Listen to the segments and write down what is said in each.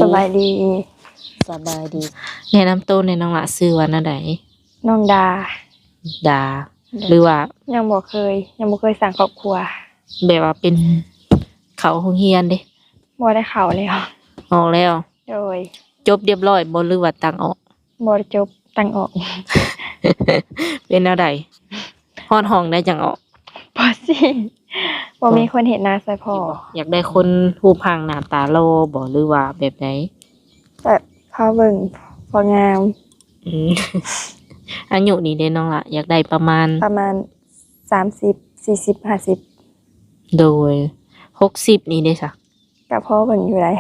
สบายดีสบายดีแนะนำตัวในน้องละชื่อว่านั่นใดน้องดาหรือว่ายังบ่เคยสร้างครอบครัวแบบว่าเป็นเขาโรงเรียนเด้บ่ได้เข้าแล้วออกแล้วโดยจบเรียบร้อยบ่หรือว่าตั้งออกบ่ได้จบตั้งออก เป็นแนวใดฮอดห้องได้จังออกบ่สิบ่มีคนเห็นหน้าใส่พ่ออยากได้คนรูปร่างหน้าตาหล่อบ่หรือว่าแบบใดแบบเขาเบิ่งพองาม อายุนี่เด้น้องละอยากได้ประมาณ30 40 50โดย60นี่เด้ซะก็พอเบิ่งอยู่ได้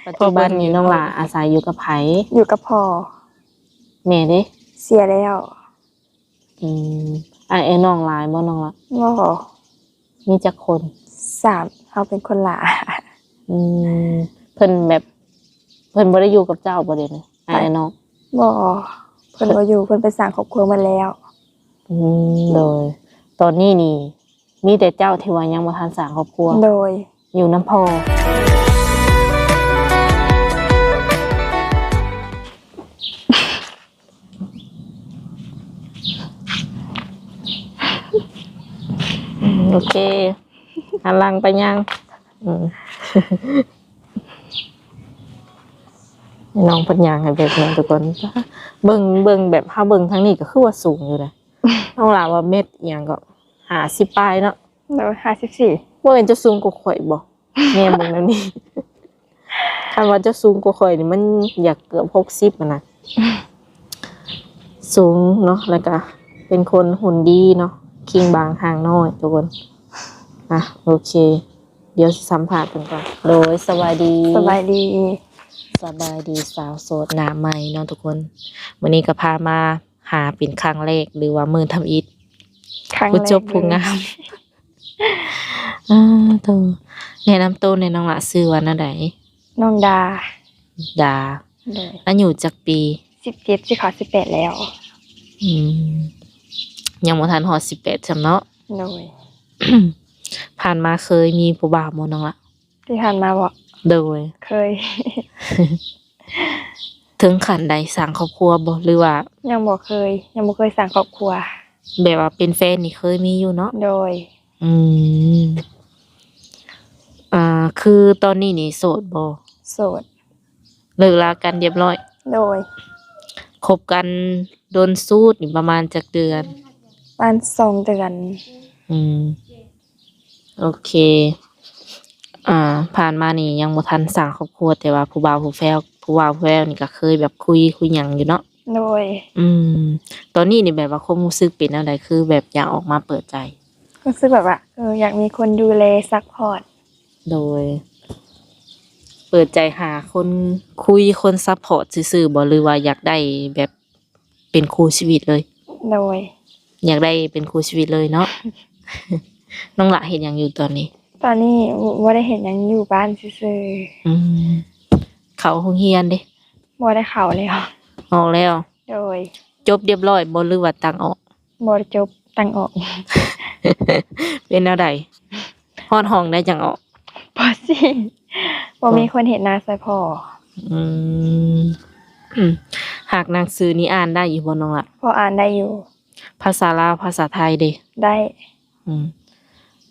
ปัจจุบันนี้น้องละอาศัยอยู่กับไผอยู่กับพ่อแม่เด้เสียแล้วน้องหลายบ่น้องละบ่มีจักคน3เขาเป็นคนหลาเพิ่นแบบเพิ่นบ่ได้อยู่กับเจ้าบ่เด้น้องบ่เพิ่นบ่อยู่เพิ่นไปสร้างครอบครัวมาแล้วโดยตอนนี้นี่มีแต่เจ้าที่ว่ายังบ่ทันสร้างครอบครัวโดยอยู่น้ำพ่อโอเคหันหลังไปยังน้องเพิ่นย่างให้แบบนั้นทุกคนเบิ่งแบบเฮาเบิ่งทางนี้ก็คือว่าสูงอยู่นะน้องหลาว่าเม็ดอิหยังก็50ปลายเนาะโดย54บ่เห็นจะสูงกว่าข่อยบ่แม่เบิ่งแนวนี้ถ้าว่าจะสูงกว่าข่อยนี่มันอยากเกือบ60อ่ะนะสูงเนาะแล้วก็เป็นคนหุ่นดีเนาะคิงบางห่างน้อยทุกคนโอเคเดี๋ยวสัมภาษณ์กันก่อนโดยสวัสดีสบายดีสาวโสดหน้าใหม่เนาะทุกคนวันนี้ก็พามาหาเป็นครั้งแรกหรือว่ามือทำอิฐผู้จบผู้งามตัวแนะนำตัวในน้องละชื่อว่านั่นใดน้องดาอายุจักปี17สิเข้า18แล้วยังบ่ทันฮอด18จำเนาะโดย ผ่านมาเคยมีผู้บ่าวบ่น้องละที่ผ่านมาบ่โดยเคย ถึงขั้นใดสร้างครอบครัวบ่หรือว่ายังบ่เคยสร้างครอบครัวแบบว่าเป็นแฟนนี่เคยมีอยู่เนาะโดยคือตอนนี้นี่โสดบ่โสดเลิกลากันเรียบร้อยโดยคบกันโดนสูดนี่ประมาณจักเดือนประมาณ2 เดือนโอเคผ่านมานี่ยังบ่ทันสร้างครอบครัวแต่ว่าผู้บ่าวผู้แฟวนี่ก็เคยแบบคุยหยังอยู่เนาะโดยตอนนี้นี่แบบว่าความรู้สึกเป็นจังไดคือแบบอยากออกมาเปิดใจรู้สึกแบบว่าอยากมีคนดูแลซัพพอร์ตโดยเปิดใจหาคนคุยคนซัพพอร์ตซื่อๆบ่หรือว่าอยากได้แบบเป็นคู่ชีวิตเลยโดยอยากได้เป็นคู่ชีวิตเลยเนาะ น้องละเฮ็ดหยังอยู่ตอนนี้บ่ได้เฮ็ดหยังอยู่บ้านซื่อเข้าโรงเรียนเด้บ่ได้เข้าแล้วออกแล้วโดยจบเรียบร้อยบ่หรือว่าตั้งออกบ่ได้จบตั้งออก เป็นแนวใดฮอดห้องได้จังออกบ่สิบ่มีคนเห็นหน้าใส่พ่อหากหนังสือนี้อ่านได้อยู่บ่น้องละพออ่านได้อยู่ภาษาลาวภาษาไทยเด้ได้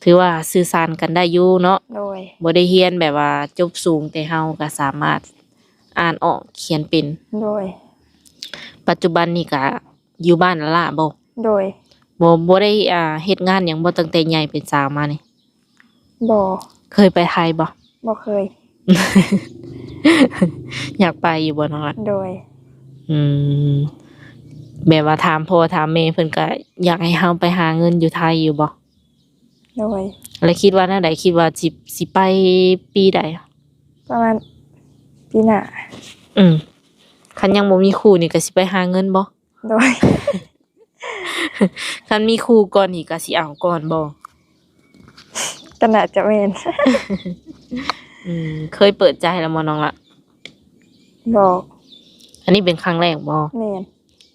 ถือว่าสื่อสารกันได้อยู่เนาะโดยบ่ได้เรียนแบบว่าจบสูงแต่เฮาก็สามารถอ่านออกเขียนเป็นโดยปัจจุบันนี้ก็อยู่บ้านนั่นล่ะบ่โดยบ่ได้เฮ็ดงานหยังบ่ตั้งแต่ใหญ่เป็นสาวมานี่บ่เคยไปไทยบ่เคย อยากไปอยู่บ่น้องล่ะโดยแบบว่าถามพ่อถามแม่เพิ่นก็อยากให้เฮาไปหาเงินอยู่ไทยอยู่บ่โดยแล้วคิดว่าแนวใดคิดว่าสิไปปีใดประมาณปีหน้าคันยังบ่มีคู่นี่ก็สิไปหาเงินบ่โดย คันมีคู่ก่อนนี่ก็สิเอาก่อนบ่ก็น่าจะแม่น เคยเปิดใจแล้วบ่น้องละบ่อันนี้เป็นครั้งแรกบ่แม่น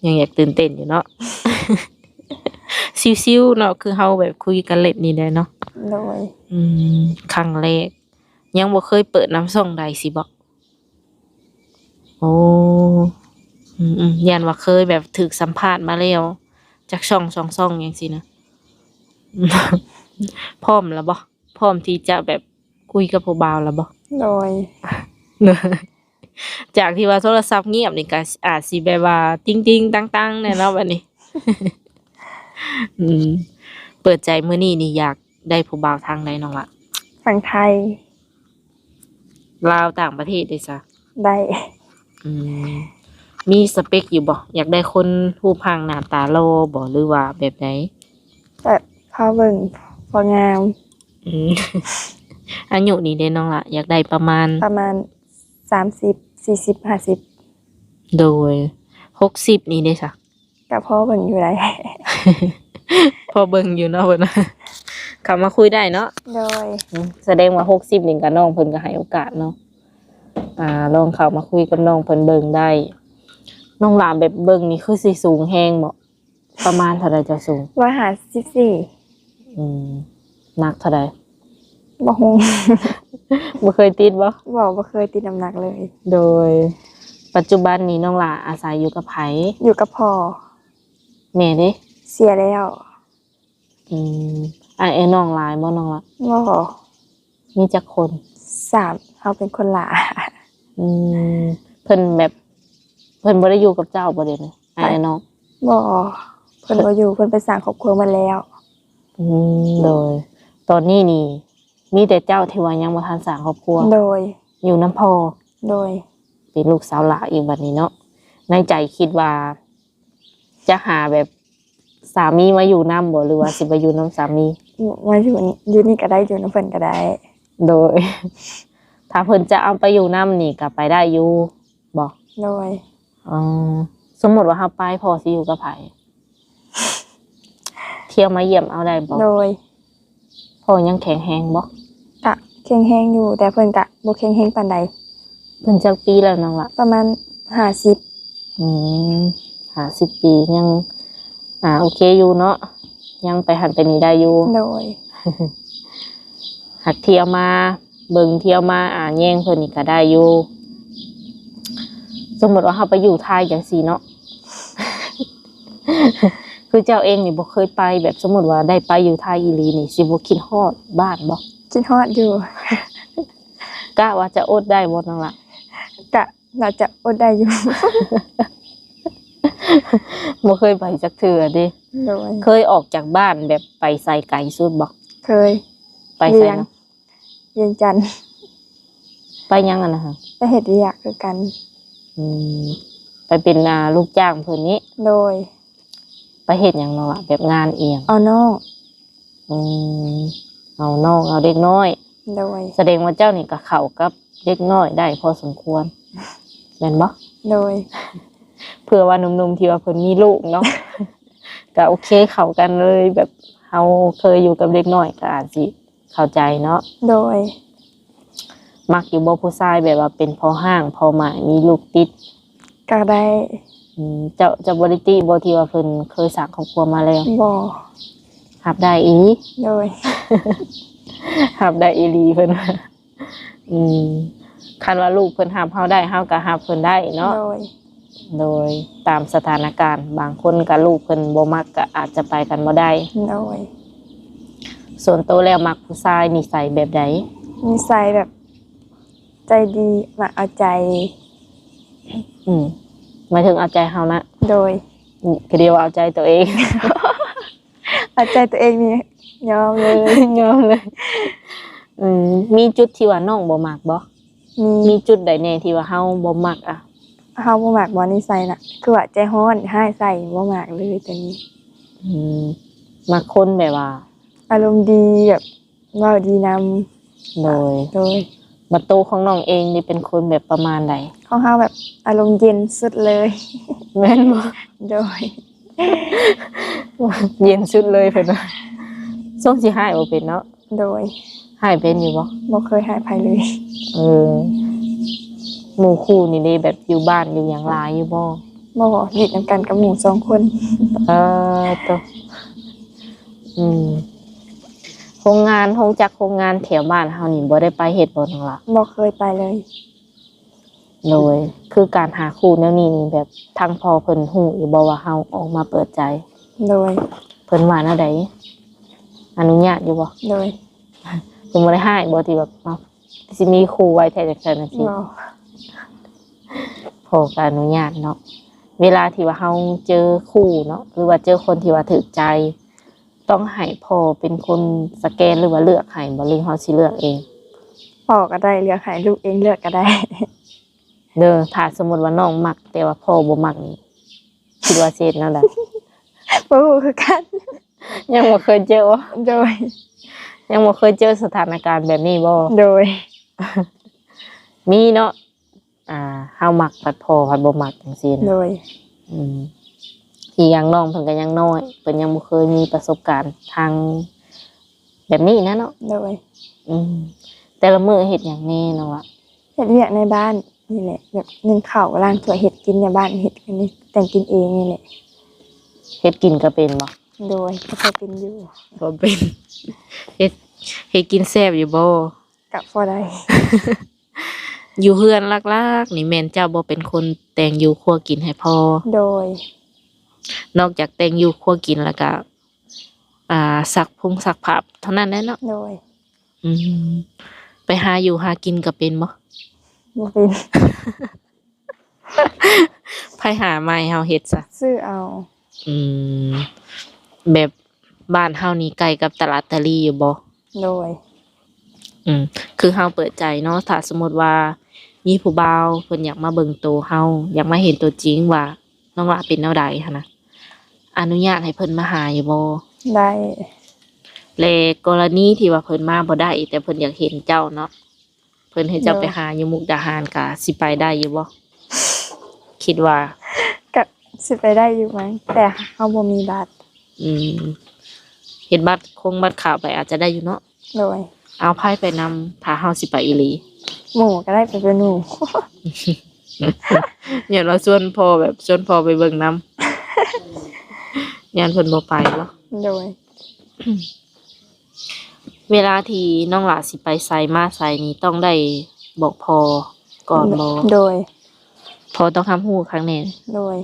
ยังอยากตื่นเต้นอยู่เนาะ ซิวๆเนาะคือเฮาแบบคุยกันเล่นนี่แหละเนาะโดยครั้งแรก ยังบ่เคยเปิดน้ำส่องใดสิบ่โอ้ยันว่าเคยแบบถูกสัมภาษณ์มาแล้วจากช่อง2 ช่องจังซี่นะ พร้อมแล้วบ่พร้อมที่จะแบบคุยกับผู้บ่าวแล้วบ่ โดย จากที่ว่าโทรศัพท์เงียบนี่ก็อาจสิแบบว่าติ้งๆตังๆแน่เนาะบัดนี้ อืมเปิดใจมื้อนี้นี่อยากได้ผู้บ่าวทางใดน้องล่ะ ฝั่งไทย ลาวต่างประเทศได้ซะ ได้ อืมมีสเปคอยู่บ่อยากได้คนรูปร่างหน้าตาหล่อบ่หรือว่าแบบใด แบบพอเบิ่งพองาม อืม อายุนี่เด้น้องล่ะอยากได้ประมาณ ประมาณ30 40 50โดย60นี่เด้ซะ ก็พอเบิ่งอยู่ได้ พอเบิ่งอยู่เนาะเพิ่น เข้ามาคุยได้เนาะ โดย แสดงว่า60นี่ก็น้องเพิ่นก็ให้โอกาสเนาะลองเข้ามาคุยกับน้องเพิ่นเบิ่งได้น้องหลานแบบเบิ่งนี่คือสิสูงแฮงบ่ประมาณเท่าใดจะสูง 154 หนักเท่าใด บ่ฮู้ บ่เคยติดบ่ บ่เคยติดน้ำหนักเลย โดย ปัจจุบันนี้น้องหลาอาศัยอยู่กับไผ อยู่กับพ่อ แม่เด้ เสียแล้ว ไอ้น้องหลายบ่น้องละ บ่ มีจักคน 3เฮาเป็นคนหลา เพิ่นแบบเพิ่นบ่ได้อยู่กับเจ้าบ่เด้นี่ไอ้น้อง บ่เพิ่นบ่อยู่เพิ่นไปสร้างครอบครัวมาแล้ว โดย ตอนนี้นี่ มีแต่เจ้าที่ว่ายังบ่ทันสร้างครอบครัว โดย อยู่น้ำพ่อ โดย เป็นลูกสาวหลาอีกบัดนี้เนาะในใจคิดว่า จะหาแบบสามีมาอยู่นำบ่หรือว่าสิไปอยู่นำสามี มาอยู่นี่ก็ได้อยู่นำเพิ่นก็ได้ โดย ถ้าเพิ่นจะเอาไปอยู่นำนี่ก็ไปได้อยู่บ่ โดย สมมุติว่าเฮาไปพ่อสิอยู่กับไผเที่ยวมาเยี่ยมเอาได้บ่ โดย พ่อยังแข็งแรงบ่ กะแข็งแรงอยู่ แต่เพิ่นกะบ่แข็งแรงปานใด เพิ่นจักปีแล้วน้องล่ะ ประมาณ50 50 ปียังโอเคอยู่เนาะยังไปหันไปนี่ได้อยู่ โดย หักเที่ยวมาเบิ่งเที่ยวมาแย่งเพิ่นนี่ก็ได้อยู่สมมติว่าเฮาไปอยู่ไทยจังซี่เนาะ คือเจ้าเองนี่บ่เคยไปแบบสมมติว่าได้ไปอยู่ไทยอีหลีนี่สิบ่คิดฮอดบ้านบ่ คิดฮอดอยู่ กะว่าจะอดได้บ่นั่นล่ะ กะน่าจะอดได้อยู่ บ่เคยไปจักเทื่อเด้ โดย เคยออกจากบ้านแบบไปไสไกลสุดบ่ เคย ไปไสเนาะ เวียงจันทน์ ไปยังอะนะฮะ ไปเฮ็ดเวียกคือกัน ไปเป็นลูกจ้างเพิ่นนี้ โดย ไปเฮ็ดหยังเนาะล่ะแบบงานเอียง เอาน้อง เอาน้องเอาเด็กน้อย โดย แสดงว่าเจ้านี่ก็เข้ากับเด็กน้อยได้พอสมควรแม่นบ่ โดย เผื่อว่าหนุ่มๆที่ว่าเพิ่นมีลูกเนาะ ก็โอเคเข้ากันเลยแบบเฮาเคยอยู่กับเด็กน้อยก็อาจสิเข้าใจเนาะ โดย มักอยู่บ่ผู้ชายแบบว่าเป็นพ่อห้างพ่อหมายมีลูกติด ก็ได้ เจ้าบ่ได้ติบ่ที่ว่าเพิ่นเคยสร้างครอบครัวมาแล้ว บ่ รับได้อี โดย รับได้อีหลีเพิ่นว่าคันว่าลูกเพิ่นรับเฮาได้เฮาก็รับเพิ่นได้เนาะ โดย โดยตามสถานการณ์บางคนกับลูกเพิ่นบ่มักก็อาจจะไปกันบ่ได้ โดย ส่วนตัวแล้วมักผู้ชายนิสัยแบบใด นิสัยแบบใจดีมาเอาใจ หมายถึงเอาใจเฮานะ โดย ก็เดียวว่าเอาใจตัวเอง เอาใจตัวเองนี่ยอมเลย ยอมเลยมีจุดที่ว่าน้องบ่มักบ่ มี จุดใดแน่ที่ว่าเฮาบ่มักอ่ะ เฮาบ่มักบ่นิสัยน่ะ คือว่าใจร้อนให้ใส่บ่มักเลยตัวนี้ มักคนแบบว่า อารมณ์ดีแบบเว้าดีนำ โดย โดย บัดโตของน้องเองนี่เป็นคนแบบประมาณใด ของเฮาแบบอารมณ์เย็นสุดเลย แม่นบ่ โดย เย็นสุดเลยเพิ่นว่าส่งสิหายบ่เป็นเนาะ โดย หายเป็นอยู่บ่ บ่เคยให้ไผเลย หมู่คู่นี่ได้แบบอยู่บ้านอยู่อย่างหลายอยู่บ่ บ่อยู่นำกันกับหมู่2คน ตัว โรงงานโรงงานแถวบ้านเฮานี่บ่ได้ไปเฮ็ดบ่น้องล่ะ บ่เคยไปเลย โดยคือการหาคู่แนวนี้นี่แบบทางพ่อเพิ่นฮู้อยู่บ่ว่าเฮาออกมาเปิดใจ โดย เพิ่นว่าแนวใดอนุญาตอยู่บ่ โดย เพิ่นบ่ได้ให้บ่ที่แบบเอ้าสิมีคู่ไว้แท้จังซั่นน่ะสิ บ่ พ่อก็อนุญาตเนาะเวลาที่ว่าเฮาเจอคู่เนาะหรือว่าเจอคนที่ว่าถูกใจ ต้องให้พ่อเป็นคนสแกนหรือว่าเลือกให้บ่หรือเฮาสิเลือกเอง พ่อก็ได้เลือกให้ลูกเองเลือกก็ได้ เด้อถ้าสมมุติว่าน้องมักแต่ว่าพ่อบ่มักนี่คิดว่าสิเฮ็ดแนวใด บ่รู้คือกัน ยังบ่เคยเจอวะ โดย ยังบ่เคยเจอสถานการณ์แบบนี้บ่ โดย มีเนาะเฮามักผัดพ่อผัดบ่มักจังซี่ โด นะ ย อืมที่ยังน้องเพิ่นก็ยังน้อยเพิ่นยังบ่เคยมีประสบการณ์ทางแบบนี้นะเนาะ โดย อืมแต่ละมื้อเฮ็ดหยังแน่เนาะวะ เฮ็ดเวียกในบ้านนี่แหละแบบนึ่งข้าวล้างถ้วยเฮ็ดกินในบ้านเฮ็ดกันนี่แต่งกินเองนี่แหละ เฮ็ดกินก็เป็นบ่ โดยก็พอเป็นอยู่ บ่เป็น เฮ็ดเฮ็ดกินแซ่บอยู่บ่ กับพอได้ อยู่เฮือนลักๆนี่แม่นเจ้าบ่เป็นคนแต่งอยู่ครัวกินให้พ่อ โดย นอกจากแต่งอยู่ครัวกินแล้วก็ซักผ้าเท่านั้นแหละเนาะ โดย อืมไปหาอยู่หากินก็เป็นบ่ บ่เป็น ไผหามาให้เฮาเฮ็ดซะ ซื้อเอา อืมแบบบ้านเฮานี่ใกล้กับตลาดตะลีอยู่บ่ โดย คือเฮาเปิดใจเนาะถ้าสมมุติว่ามีผู้บ่าวเพิ่นอยากมาเบิ่งตัวเฮาอยากมาเห็นตัวจริงว่าน้องหลาเป็นแนวใดหันนะอนุญาตให้เพิ่นมาหาอยู่บ่ ได้ และกรณีที่ว่าเพิ่นมาบ่ได้แต่เพิ่นอยากเห็นเจ้าเนาะเพิ่นให้เจ้าไปหาอยู่มุกดาหารก็สิไปได้อยู่บ่คิดว่า ก็สิไปได้อยู่มั้งแต่เฮาบ่มีบัตร อืมเฮ็ดบัตรบัตรขาวไปอาจจะได้อยู่เนาะ โดย เอาไผไปนำถ้าเฮาสิไปอีหลี หมู่ก็ได้ไปเป็นหมู่ อย่าเราชวนพ่อไปเบิ่งนำ ยานเพิ่นบ่ไปบ่ โดย เวลาที่น้องหลาสิไปไสมาไสนี่ต้องได้บอกพ่อก่อนบ่ โดย พ่อต้องทำฮู้ครั้งแน่ โดย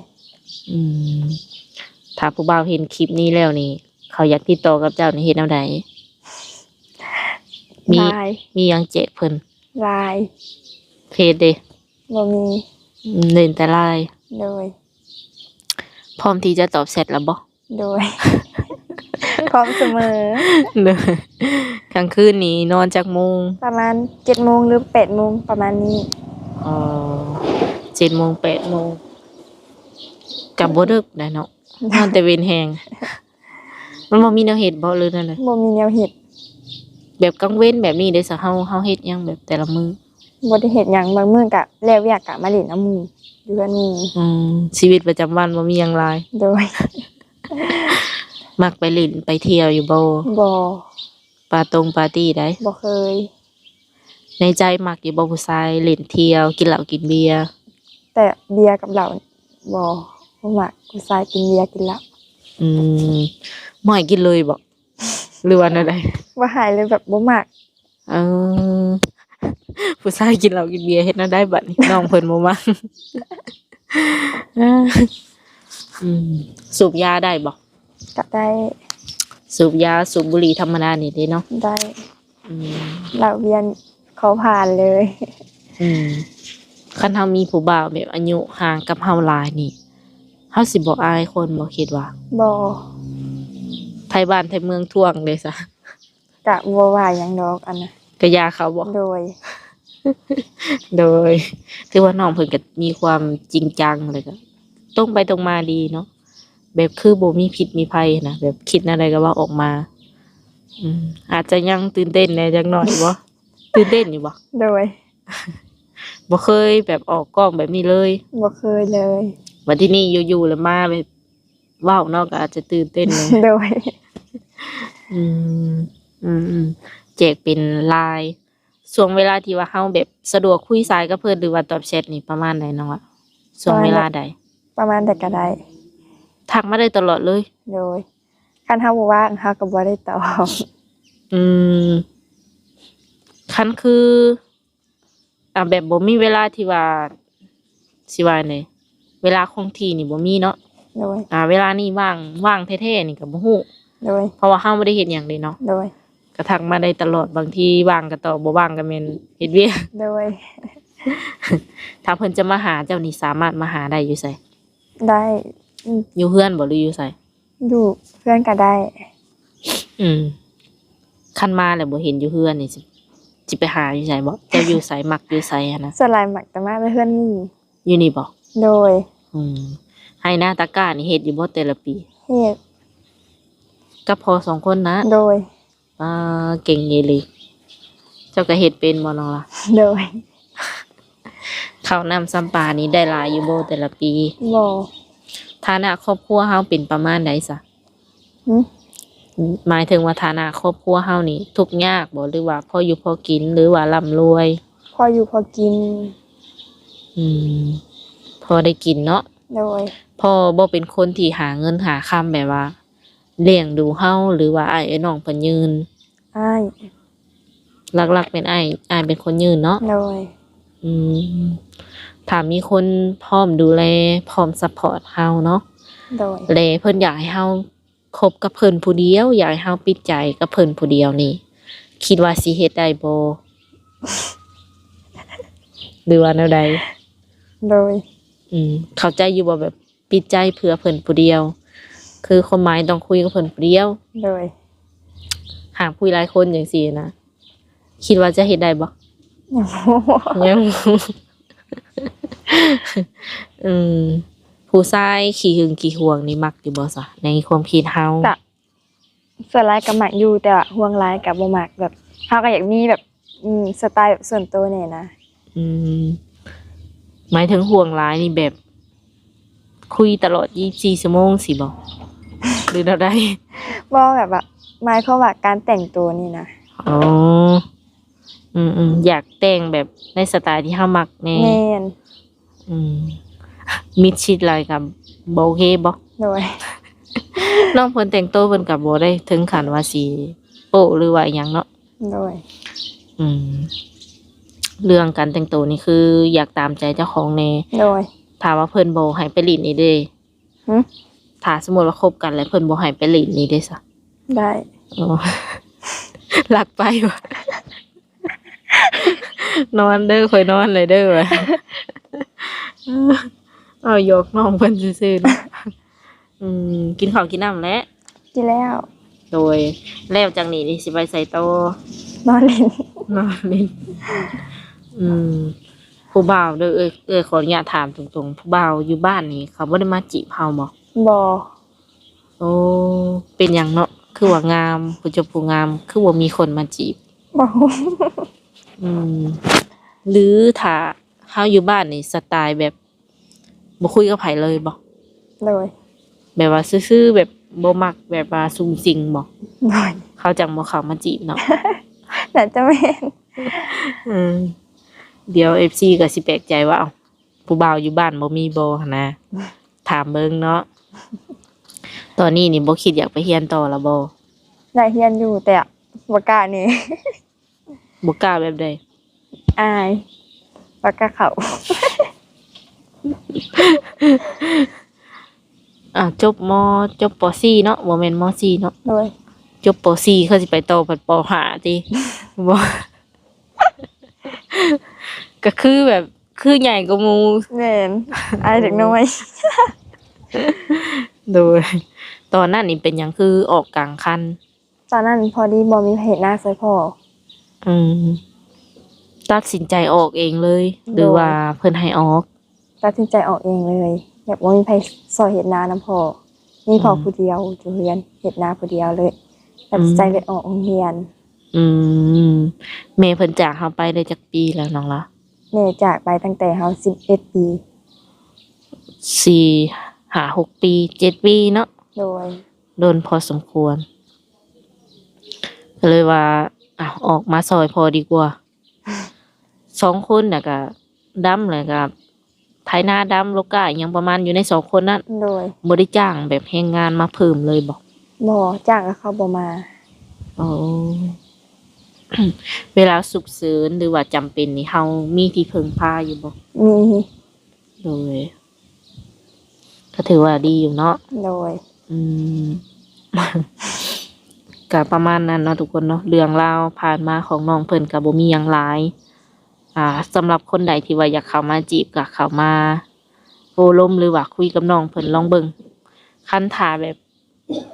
อืมถ้าผู้บ่าวเห็นคลิปนี้แล้วนี่ เขาอยากติดต่อกับเจ้านี่เฮ็ดแนวใดมี ลาย มีหยังแจกเพิ่น ลาย เพจเด้ บ่มี เล่นแต่ไลน์ โดย พร้อมที่จะตอบแชทแล้วบ่ โดย พร้อมเสมอ เด้อกลางคืนนี้นอนจักโมง ประมาณ 7:00 นหรือ 8:00 นประมาณนี้ อ๋อ7 โมง 8 โมงก็บ่ดึกได้เนาะนอนแต่เว้นแฮงมันบ่มีแนวเฮ็ดบ่เลยนั่นน่ะ บ่มีแนวเฮ็ด แบบกลางเว้นแบบนี้เด้ซะเฮาเฮ็ดหยังแบบแต่ละมื้อ บ่ได้เฮ็ดหยังบางมื้อก็แล้วเวียกก็มาเล่นน้ำหมู่อยู่กับหมู่ ชีวิตประจำวันบ่มีหยังหลาย โดย มักไปเล่นไปเที่ยวอยู่บ่ บ่ ปาร์ตี้ได้ บ่เคย ในใจมักอยู่บ่ผู้ชายเล่นเที่ยวกินเหล้ากินเบียร์ แต่เบียร์กับเหล้าบ่มักผู้ชายกินเบียร์กินเหล้า อืมบ่ให้กินเลยบ่หรือว่าแนวใด บ่หายเลยแบบบ่มัก เออผู้ชายกินเหล้ากินเบียร์เฮ็ดแนวใดบัดนี้น้องเพิ่นบ่มัก อืมสูบยาได้บ่ ก็ได้ สูบยาสูบบุหรี่ธรรมดานี่เด้เนาะ ได้ อืม เหล้าเบียร์เขาผ่านเลย คันเฮามีผู้บ่าวแบบอายุห่างกับเฮาหลายนี่เฮาสิบ่อายคนบ่คิดว่า บ่ ไทยบ้านไทยเมืองท่วงเลยซะ ก็บ่ว่าหยังดอกอันน่ะ ก็ยาเขาบ่ โดย โดยถือว่าน้องเพิ่นก็มีความจริงจังเลยก็ตรงไปตรงมาดีเนาะแบบคือบ่มีพิษมีภัยนะแบบคิดอะไรก็ว่าออกมา อาจจะยังตื่นเต้นแหน่จักหน่อยบ่ ตื่นเต้นอยู่บ่ โดย บ่เคยแบบออกกล้องแบบนี้เลย บ่เคยเลย วันที่นี่อยู่ๆแล้วมาแบบว้าวเนาะก็อาจจะตื่นเต้นเลย โดย อืมแจกเป็นไลน์ช่วงเวลาที่ว่าเฮาแบบสะดวกคุยสายกับเพิ่นหรือว่าตอบแชทนี่ประมาณใดน้องอะช่วงเวลาใด ประมาณแต่ก็ได้ ทักมาได้ตลอดเลย โดยคันเฮาบ่ว่างเฮาก็บ่ได้ตอบ อืมคันคือแบบบ่มีเวลาที่ว่าสิว่าไดเวลาคงที่นี่บ่มีเนาะ โดย เวลานี้ว่างแท้ๆนี่ก็บ่ฮู้ โดย เพราะว่าเฮาบ่ได้เฮ็ดหยังเลยเนาะ โดย ก็ทักมาได้ตลอดบางทีว่างก็ตอบบ่ว่างก็แม่นเฮ็ดเวียก โดย ถ้าเพิ่นจะมาหาเจ้านี่สามารถมาหาได้อยู่ไส ได้อืม อยู่เฮือนบ่หรืออยู่ไส อยู่เพื่อนก็ได้ อืมคันมาแล้วบ่เห็นอยู่เฮือนนี่สิไปหาอยู่ไสบ่เจ้าอยู่ไสมักอยู่ไสหันนะ สลายหมักแต่มาไปเพื่อนนี่ อยู่นี่บ่ โดย อืมให้หน้าตะกร้านี่เฮ็ดอยู่บ่แต่ละปี เฮ็ด กับพ่อสองคนนะ โดย เก่งอีหลีเจ้าก็เฮ็ดเป็นบ่น้องล่ะ โดย ข้าวน้ำซ้ำปลานี่ได้หลายอยู่บ่แต่ละปี บ่ ฐานะครอบครัวเฮาเป็นประมาณใดซะ หึ หมายถึงว่าฐานะครอบครัวเฮานี่ทุกข์ยากบ่หรือว่าพออยู่พอกินหรือว่าร่ำรวย พออยู่พอกิน อืมพอได้กินเนาะ โดย พ่อบ่เป็นคนที่หาเงินหาค่ำแบบว่าเลี้ยงดูเฮาหรือว่าอ้ายไอ้น้องเพิ่นยืน อ้าย หลักๆเป็นอ้ายเป็นคนยืนเนาะ โดย อืมถ้ามีคนพร้อมดูแลพร้อมซัพพอร์ตเฮาเนาะ โดย แลเพิ่นอยากให้เฮาคบกับเพิ่นผู้เดียวอยากให้เฮาปิดใจกับเพิ่นผู้เดียวนี่คิดว่าสิเฮ็ดได้บ่ หรือว่าแนวใด โดย เข้าใจอยู่บ่แบบปิดใจเพื่อเพิ่นผู้เดียว คือความหมายต้องคุยกับเพิ่นผู้เดียว โดย หากคุยหลายคนจังซี่นะคิดว่าจะเฮ็ดได้บ่ ยังบ่ ยัง อืมผู้ชายขี้หึงขี้หวงนี่มักอยู่บ่ซะในความคิดเฮา ก็ส่วนหลายก็มักอยู่แต่ว่าห่วงหลายก็บ่มักแบบเฮาก็อยากมีแบบสไตล์แบบส่วนตัวแน่นะ อืมหมายถึงห่วงหลายนี่แบบ คุยตลอด24ชั่วโมงสิบ่หรือแนวใด บ่แบบว่าหมายความว่าการแต่งตัวนี่นะ อ๋ออยากแต่งแบบในสไตล์ที่เฮามักแน่ แม่น อืมมิดชิดอะไรกับบ่โอเคบ่ โดย น้องเพิ่นแต่งตัวเพิ่นก็บ่ได้ถึงขั้นว่าสิโป๊ะหรือว่าอิหยังเนาะ โดย อืม เรื่องการแต่งตัวนี่คืออยากตามใจเจ้าของแน่ โดย ถ้าว่าเพิ่นบ่ให้ไปลิ้นนี่เด้ หึ ถ้าสมมุติว่าคบกันแล้วเพิ่นบ่ให้ไปลิ้นนี่เด้ซะ ได้ อ๋อ รักไปว่ะ นอนเด้อค่อยนอนเลยเด้อว่ะ เอายกน้องเพิ่นซื่อๆเนาะกินข้าวกินน้ำแล้ว กินแล้ว โดยแล้วจังนี้นี่สิไปใส่โต นอนเล่น นอนเล่นผู้บ่าวเด้อขออนุญาตถามตรงๆผู้บ่าวอยู่บ้านนี่เขาบ่ได้มาจีบเฮาบ่ บ่ โอ้เป็นหยังเนาะคือว่างามผู้เจ้าผู้งามคือว่ามีคนมาจีบ บ่ หรือถ้าเฮาอยู่บ้านนี่สไตล์แบบบ่คุยกับไผเลยบ่ โดย แบบว่าซื่อๆแบบบ่มักแบบว่าซุ่มซิงบ่ โดย เขาจังบ่เข้ามาจีบเนาะ น่าจะแม่น เดี๋ยว FC ก็สิแปลกใจว่าเอ้าผู้บ่าวอยู่บ้านบ่มีบ่หั่นนะถามเบิ่งเนาะตอนนี้นี่บ่คิดอยากไปเรียนต่อแล้วบ่ ได้เรียนอยู่แต่บ่กล้านี่ บ่กล้าแบบใด อายบ่กล้าเข้า จบป .4 เนาะบ่แม่นม .4 เนาะ โดย จบป .4 เขาสิไปต่อป .5 ติ บ่ ก็คือแบบคือใหญ่กว่าหมู่ แม่นอายเด็กน้อย โดยตอนนั้นนี่เป็นหยังคือออกกลางคัน ตอนนั้นพอดีบ่มีเพจหน้าใส่พ่อ ตัดสินใจออกเองเลย หรือว่าเพิ่นให้ออก ตัดสินใจออกเองเลยแบบบ่มีไผซอยเฮ็ดนานํพ่อมีพ่อผู้เดียวอยู่เรียนเฮ็ดนาผู้เดียวเลยตัดสินใจเลยออกโรงเรียน แม่เพิ่นจากเฮาไปได้จักปีแล้วน้องล่ะ แม่จากไปตั้งแต่เฮา11 ปี 4 5 6 ปี 7 ปีเนาะ โดย โดนพอสมควรก็เลยว่าออกมาซอยพอดีกว่า 2 คนน่ะก็ดำเลยก็ไถนาดำโลกาอิหยังประมาณอยู่ใน2 คนนั้น โดย บ่ได้จ้างแบบแรงงานมาเพิ่มเลยบ่ บ่จ้างก็เขาบ่มา โอ้ เวลาฉุกเฉินหรือว่าจำเป็นนี่เฮามีที่พึ่งพาอยู่บ่ มี โดยก็ถือว่าดีอยู่เนาะ โดย อืม ก็ประมาณนั้นเนาะทุกคนเนาะเรื่องราวผ่านมาของน้องเพิ่นก็บ่มีหยังหลายสำหรับคนใดที่ว่าอยากเข้ามาจีบก็เข้ามาโอ้ลมหรือว่าคุยกับน้องเพิ่นลองเบิ่งคันถ้าแบบ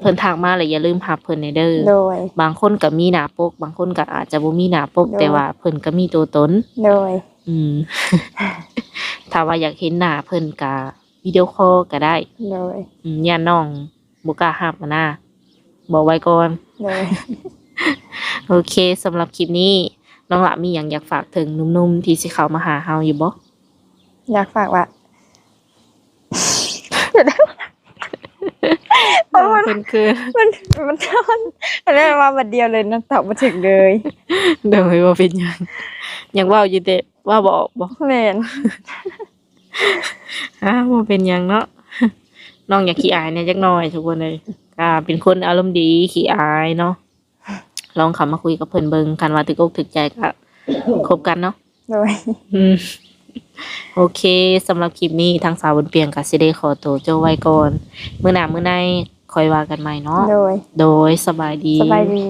เพิ่นทักมาแล้วอย่าลืมรับเพิ่นเด้อ โดย บางคนก็มีหน้าปก บางคนก็อาจจะบ่มีหน้าปก แต่ว่าเพิ่นก็มีตัวตน โดย อืม ถ้าว่าอยากเห็นหน้าเพิ่นก็วิดีโอคอลก็ได้ โดย ย่านน้องบ่กล้ารับอะนะบอกไว้ก่อน โดย โอเคสำหรับคลิปนี้น้องหละมีหยังอยากฝากถึงหนุ่มๆที่สิเข้ามาหาเฮาอยู่บ่ อยากฝากว่า เพิ่นคือ มันอะไรมาบัดเดียวเลยนะตอบมาถึงเลย เดี๋ยวให้ว่าเป็นหยังอยากเว้าอยู่แต่ว่าบ่ออกบ่ แม่น บ่เป็นหยังเนาะ น้องอย่าขี้อายแหน่จักหน่อยทุกคนเลยเป็นคนอารมณ์ดีขี้อายเนาะลองเข้ามาคุยกับเพิ่นเบิ่งคันว่าถึกอกถึกใจก็คบกันเนาะ โดย อืม โอเคสำหรับคลิปนี้ทางสาวบนเปียงก็สิได้ขอตัวเจ้าไว้ก่อนมื้อหน้ามื้อในค่อยว่ากันใหม่เนาะ โดย โดยสบายดี สบายดี